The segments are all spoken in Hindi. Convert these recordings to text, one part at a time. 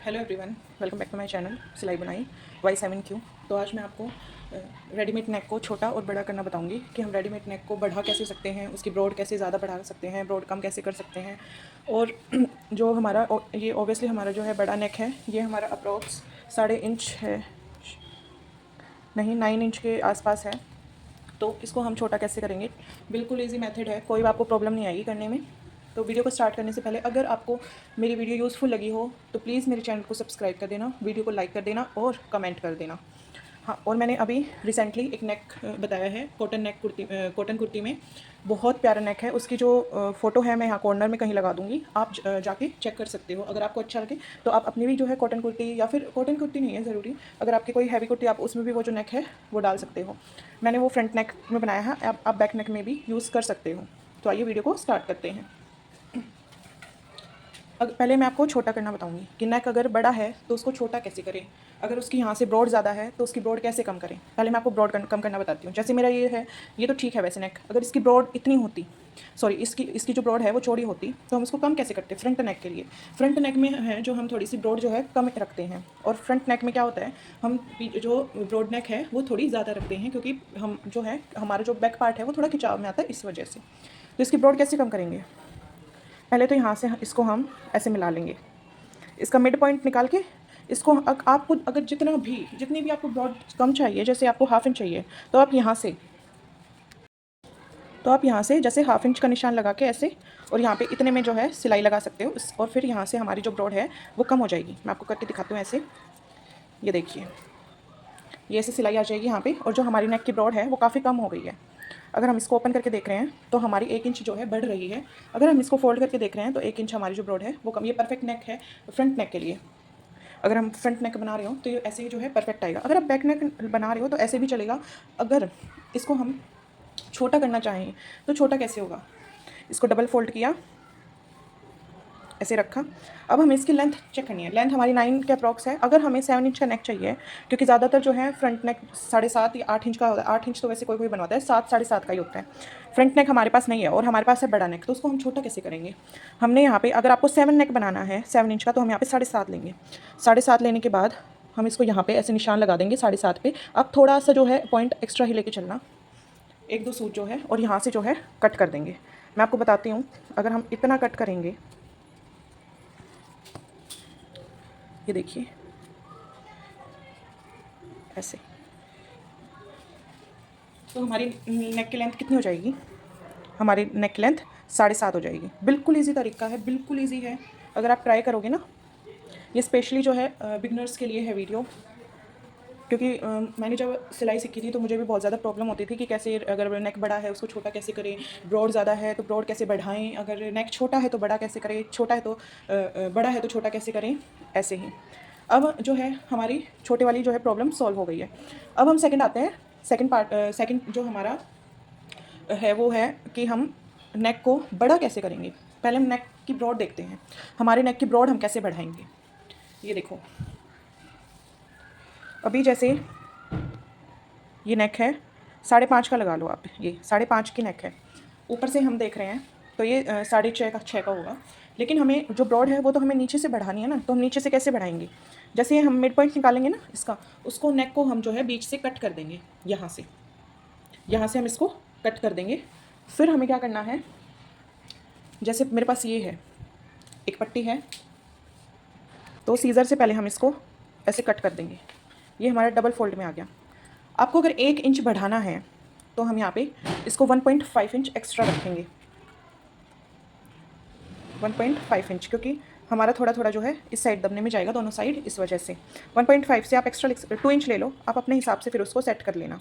Hello everyone, welcome back to my channel सिलाई बुनाई Y7Q। तो आज मैं आपको रेडीमेड नेक को छोटा और बड़ा करना बताऊंगी कि हम रेडीमेड नेक को बढ़ा कैसे सकते हैं, उसकी ब्रॉड कैसे ज़्यादा बढ़ा सकते हैं, ब्रॉड कम कैसे कर सकते हैं। और जो हमारा ये ऑब्वियसली हमारा जो है बड़ा नेक है, ये हमारा अप्रोक्स 3.5 इंच है, नहीं 9 इंच के आसपास है। तो इसको हम छोटा कैसे करेंगे, बिल्कुल इजी मेथड है, कोई आपको प्रॉब्लम नहीं आएगी करने में। तो वीडियो को स्टार्ट करने से पहले अगर आपको मेरी वीडियो यूज़फुल लगी हो तो प्लीज़ मेरे चैनल को सब्सक्राइब कर देना, वीडियो को लाइक कर देना और कमेंट कर देना। हाँ, और मैंने अभी रिसेंटली एक नेक बताया है कॉटन कुर्ती में, बहुत प्यारा नेक है। उसकी जो फ़ोटो है मैं यहाँ कॉर्नर में कहीं लगा दूँगी, आप जाके चेक कर सकते हो। अगर आपको अच्छा लगे तो आप अपनी भी जो है कॉटन कुर्ती, या फिर कॉटन कुर्ती नहीं है ज़रूरी, अगर आपकी कोई हैवी कुर्ती आप उसमें भी वो जो नेक है वो डाल सकते हो। मैंने वो फ्रंट नेक में बनाया है, आप बैक नेक में भी यूज़ कर सकते हो। तो आइए वीडियो को स्टार्ट करते हैं। पहले मैं आपको छोटा करना बताऊंगी कि नेक अगर बड़ा है तो उसको छोटा कैसे करें, अगर उसकी यहाँ से ब्रॉड ज़्यादा है तो उसकी ब्रॉड कैसे कम करें। पहले मैं आपको ब्रॉड कम करना बताती हूँ। जैसे मेरा ये है, ये तो ठीक है वैसे नेक, अगर इसकी ब्रॉड इतनी होती, सॉरी इसकी जो ब्रॉड है वो चौड़ी होती, तो हम इसको कम कैसे करते। फ्रंट नेक के लिए, फ्रंट नेक में है जो हम थोड़ी सी ब्रॉड जो है कम रखते हैं, और फ्रंट नेक में क्या होता है, हम जो ब्रॉड नेक है वो थोड़ी ज़्यादा रखते हैं, क्योंकि हम जो है हमारा जो बैक पार्ट है वो थोड़ा खिंचाव में आता है इस वजह से। तो इसकी ब्रॉड कैसे कम करेंगे, पहले तो यहाँ से इसको हम ऐसे मिला लेंगे, इसका मिड पॉइंट निकाल के इसको आपको अगर जितनी भी आपको ब्रॉड कम चाहिए, जैसे आपको 1/2 इंच चाहिए, तो आप यहाँ से जैसे 1/2 इंच का निशान लगा के ऐसे, और यहाँ पे इतने में जो है सिलाई लगा सकते हो। और फिर यहाँ से हमारी जो ब्रॉड है वो कम हो जाएगी। मैं आपको करके दिखाती हूँ ऐसे, ये देखिए, ये ऐसे सिलाई आ जाएगी यहाँ पे, और जो हमारी नेक की ब्रॉड है वो काफ़ी कम हो गई है। अगर हम इसको ओपन करके देख रहे हैं तो हमारी 1 इंच जो है बढ़ रही है। अगर हम इसको फोल्ड करके देख रहे हैं तो 1 इंच हमारी जो ब्रॉड है वो कम। ये परफेक्ट नेक है फ्रंट नेक के लिए। अगर हम फ्रंट नेक बना रहे हो तो ये ऐसे ही जो है परफेक्ट आएगा। अगर आप बैक नेक बना रहे हो तो ऐसे भी चलेगा। अगर इसको हम छोटा करना चाहें तो छोटा कैसे होगा, इसको डबल फोल्ड किया, ऐसे रखा। अब हमें इसकी लेंथ चेक करनी है। लेंथ हमारी 9 के अप्रॉक्स है। अगर हमें 7 इंच का नेक चाहिए, क्योंकि ज़्यादातर जो है फ्रंट नेक 7.5 या 8 इंच का होता है। 8 इंच तो वैसे कोई कोई बनवाता है, 7 7.5 का ही होता है। फ्रंट नेक हमारे पास नहीं है और हमारे पास है बड़ा नेक, तो उसको हम छोटा कैसे करेंगे। हमने यहाँ पे, अगर आपको 7 नेक बनाना है 7 इंच का, तो हम यहाँ पे 7.5 लेंगे। 7.5 लेने के बाद हम इसको यहाँ पे ऐसे निशान लगा देंगे 7.5 पे। अब थोड़ा सा जो है पॉइंट एक्स्ट्रा ही लेके चलना, 1-2 सूट जो है, और यहाँ से जो है कट कर देंगे। मैं आपको बताती हूँ, अगर हम इतना कट करेंगे, ये देखिए ऐसे, तो हमारी नेक की लेंथ कितनी हो जाएगी, हमारी नेक की लेंथ 7.5 हो जाएगी। बिल्कुल इजी तरीका है, बिल्कुल इजी है। अगर आप ट्राई करोगे ना, ये स्पेशली जो है बिगनर्स के लिए है वीडियो, क्योंकि मैंने जब सिलाई सीखी थी तो मुझे भी बहुत ज़्यादा प्रॉब्लम होती थी कि कैसे, अगर नेक बड़ा है उसको छोटा कैसे करें, ब्रॉड ज़्यादा है तो ब्रॉड कैसे बढ़ाएं, अगर नेक छोटा है तो बड़ा कैसे करें, छोटा है तो बड़ा है तो छोटा कैसे करें, ऐसे ही। अब जो है हमारी छोटे वाली जो है प्रॉब्लम सॉल्व हो गई है। अब हम सेकंड आते हैं। सेकंड जो हमारा है वो है कि हम नेक को बड़ा कैसे करेंगे। पहले हम नेक की ब्रॉड देखते हैं, हमारे नेक की ब्रॉड हम कैसे बढ़ाएंगे। ये देखो, अभी जैसे ये नेक है 5.5 का, लगा लो आप, ये 5.5 की नेक है। ऊपर से हम देख रहे हैं तो ये 6.5 का होगा, लेकिन हमें जो ब्रॉड है वो तो हमें नीचे से बढ़ानी है ना। तो हम नीचे से कैसे बढ़ाएंगे, जैसे हम मिड पॉइंट निकालेंगे ना इसका, उसको नेक को हम जो है बीच से कट कर देंगे, यहाँ से हम इसको कट कर देंगे। फिर हमें क्या करना है, जैसे मेरे पास ये है, एक पट्टी है, तो सीज़र से पहले हम इसको ऐसे कट कर देंगे। ये हमारा डबल फोल्ड में आ गया। आपको अगर 1 इंच बढ़ाना है तो हम यहाँ पे इसको 1.5 इंच एक्स्ट्रा रखेंगे, 1.5 इंच, क्योंकि हमारा थोड़ा थोड़ा जो है इस साइड दबने में जाएगा, दोनों साइड, इस वजह से 1.5 से आप एक्स्ट्रा 2 इंच ले लो, आप अपने हिसाब से फिर उसको सेट कर लेना।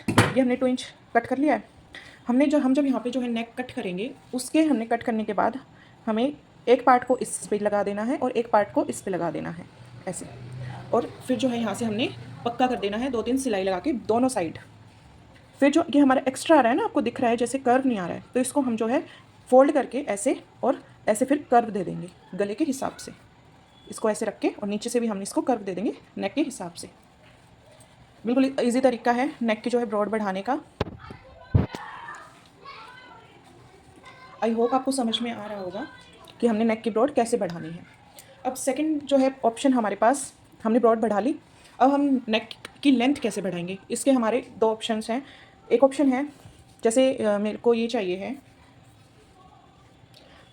ये हमने 2 इंच कट कर लिया है। हम जब यहाँ पे जो है नेक कट करेंगे, उसके हमने कट करने के बाद हमें एक पार्ट को इस पे लगा देना है और एक पार्ट को इस पे लगा देना है, ऐसे। और फिर जो है यहाँ से हमने पक्का कर देना है 2-3 सिलाई लगा के दोनों साइड। फिर जो ये हमारा एक्स्ट्रा आ रहा है ना, आपको दिख रहा है जैसे कर्व नहीं आ रहा है, तो इसको हम जो है फोल्ड करके ऐसे और ऐसे फिर कर्व दे देंगे गले के हिसाब से। इसको ऐसे रख के और नीचे से भी हम इसको कर्व दे देंगे नेक के हिसाब से। बिल्कुल ईजी तरीका है नेक की जो है ब्रॉड बढ़ाने का। आई होप आपको समझ में आ रहा होगा कि हमने नेक की ब्रॉड कैसे बढ़ानी है। अब सेकंड जो है ऑप्शन हमारे पास, हमने ब्रॉड बढ़ा ली। अब हम नेक की लेंथ कैसे बढ़ाएंगे, इसके हमारे दो ऑप्शंस हैं। एक ऑप्शन है, जैसे मेरे को ये चाहिए है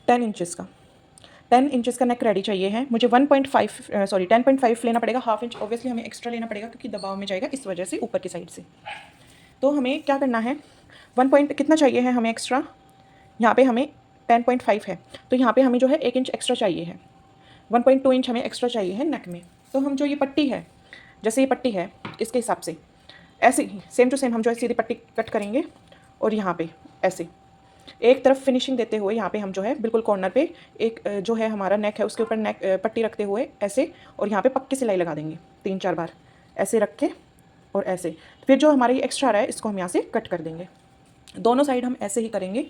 10 इंचज़ का, 10 इंचज़ का नेक रेडी चाहिए है मुझे। 10.5 लेना पड़ेगा, हाफ इंच ऑब्वियसली हमें एक्स्ट्रा लेना पड़ेगा क्योंकि दबाव में जाएगा इस वजह से ऊपर की साइड से। तो हमें क्या करना है, 1 पॉइंट कितना चाहिए है हमें एक्स्ट्रा, यहाँ पे हमें 10.5 है, तो यहाँ पे हमें जो है 1 इंच एक्स्ट्रा चाहिए है, 1.2 इंच हमें एक्स्ट्रा चाहिए है नेक में। तो हम जो ये पट्टी है, जैसे ये पट्टी है इसके हिसाब से ऐसे ही सेम टू सेम हम जो है सीधी पट्टी कट करेंगे और यहाँ पे ऐसे एक तरफ फिनिशिंग देते हुए यहाँ पे हम जो है बिल्कुल कॉर्नर पे एक जो है हमारा नेक है उसके ऊपर नेक पट्टी रखते हुए ऐसे, और यहाँ पे पक्की सिलाई लगा देंगे 3-4 बार ऐसे रख के और ऐसे। फिर जो हमारा ये एक्स्ट्रा रहा है इसको हम यहाँ से कट कर देंगे। दोनों साइड हम ऐसे ही करेंगे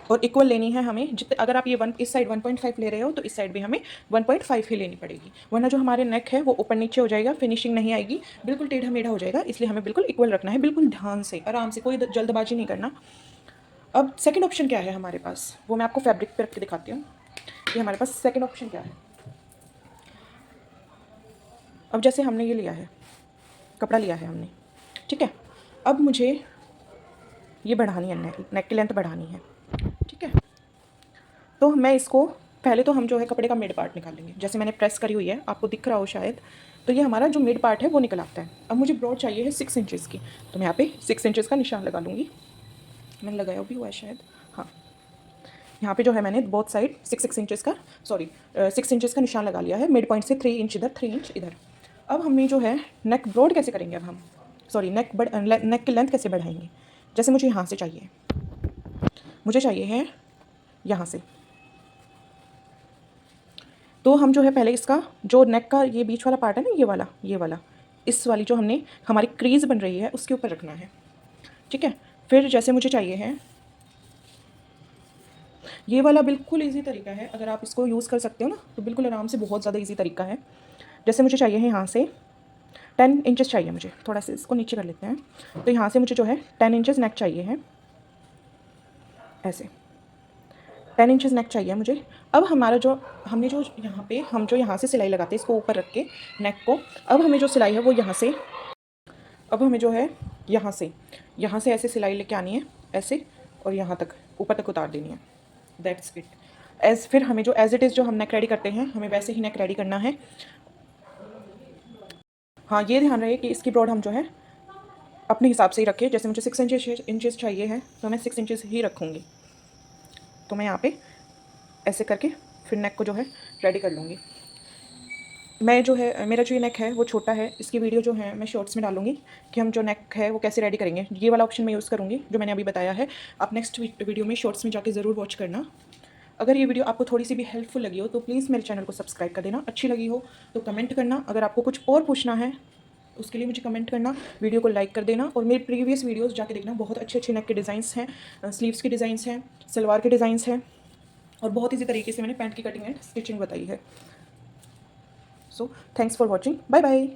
और इक्वल लेनी है हमें। जितने अगर आप ये इस साइड 1.5 ले रहे हो तो इस साइड भी हमें 1.5 ही लेनी पड़ेगी, वरना जो हमारे नेक है वो ऊपर नीचे हो जाएगा, फिनिशिंग नहीं आएगी, बिल्कुल टेढ़ा मेढ़ा हो जाएगा। इसलिए हमें बिल्कुल इक्वल रखना है, बिल्कुल ध्यान से आराम से, कोई जल्दबाजी नहीं करना। अब सेकंड ऑप्शन क्या है हमारे पास, वो मैं आपको फैब्रिक पे रख के दिखाती हूँ कि हमारे पास सेकंड ऑप्शन क्या है। अब जैसे हमने ये लिया है, कपड़ा लिया है हमने, ठीक है। अब मुझे ये बढ़ानी है, नेक की लेंथ बढ़ानी है, ठीक है। तो मैं इसको पहले तो हम जो है कपड़े का मिड पार्ट निकालेंगे। जैसे मैंने प्रेस करी हुई है, आपको दिख रहा हो शायद, तो ये हमारा जो मिड पार्ट है वो निकल आता है। अब मुझे ब्रॉड चाहिए है 6 इंचज़ की, तो मैं यहाँ पे 6 इंचज़ का निशान लगा लूँगी। मैंने लगाया भी हुआ है शायद, हाँ। यहाँ पे जो है मैंने बोथ साइड 6 इंचज़ का 6 इंचज़ का निशान लगा लिया है। मिड पॉइंट से 3 इंच इधर, 3 इंच इधर। अब हमने जो है नेक ब्रॉड कैसे करेंगे, अब हम नेक की लेंथ कैसे बढ़ाएंगे। जैसे मुझे यहाँ से चाहिए, मुझे चाहिए है यहाँ से, तो हम जो है पहले इसका जो नेक का ये बीच वाला पार्ट है ना, ये वाला इस वाली जो हमने हमारी क्रीज बन रही है उसके ऊपर रखना है, ठीक है। फिर जैसे मुझे चाहिए है ये वाला, बिल्कुल इजी तरीका है, अगर आप इसको यूज़ कर सकते हो ना तो बिल्कुल आराम से, बहुत ज़्यादा इजी तरीका है। जैसे मुझे चाहिए है यहाँ से 10 इंचज़ चाहिए मुझे, थोड़ा सा इसको नीचे कर लेते हैं। तो यहाँ से मुझे जो है 10 इंचज़ नेक चाहिए है, ऐसे 10 इंचज़ नेक चाहिए मुझे। अब हमारा जो हमने जो यहाँ पे हम जो यहाँ से सिलाई लगाते हैं इसको ऊपर रख के नेक को, अब हमें जो सिलाई है वो यहाँ से, अब हमें जो है यहाँ से ऐसे सिलाई लेके आनी है ऐसे, और यहाँ तक ऊपर तक उतार देनी है। That's it. फिर हमें जो एज इट इज़ जो हम नेक रेडी करते हैं हमें वैसे ही नेक रेडी करना है। हाँ, ये ध्यान रहे कि इसकी ब्रॉड हम जो है अपने हिसाब से ही रखें। जैसे मुझे 6 इंचज़ चाहिए है तो मैं 6 इंचज़ ही रखूँगी। तो मैं यहाँ पे ऐसे करके फिर नेक को जो है रेडी कर लूँगी। मैं जो है मेरा जो ये नेक है वो छोटा है, इसकी वीडियो जो है मैं शॉर्ट्स में डालूँगी कि हम जो नेक है वो कैसे रेडी करेंगे। ये वाला ऑप्शन मैं यूज़ करूँगी जो मैंने अभी बताया है। आप नेक्स्ट वीडियो में शॉर्ट्स में जाके ज़रूर वॉच करना। अगर ये वीडियो आपको थोड़ी सी भी हेल्पफुल लगी हो तो प्लीज़ मेरे चैनल को सब्सक्राइब कर देना। अच्छी लगी हो तो कमेंट करना, अगर आपको कुछ और पूछना है उसके लिए मुझे कमेंट करना। वीडियो को लाइक कर देना और मेरे प्रीवियस वीडियोस जाके देखना, बहुत अच्छे अच्छे नेक के डिज़ाइंस हैं, स्लीव्स के डिज़ाइंस हैं, सलवार के डिज़ाइंस हैं, और बहुत इसी तरीके से मैंने पैंट की कटिंग एंड स्टिचिंग बताई है। So thanks for watching, bye bye.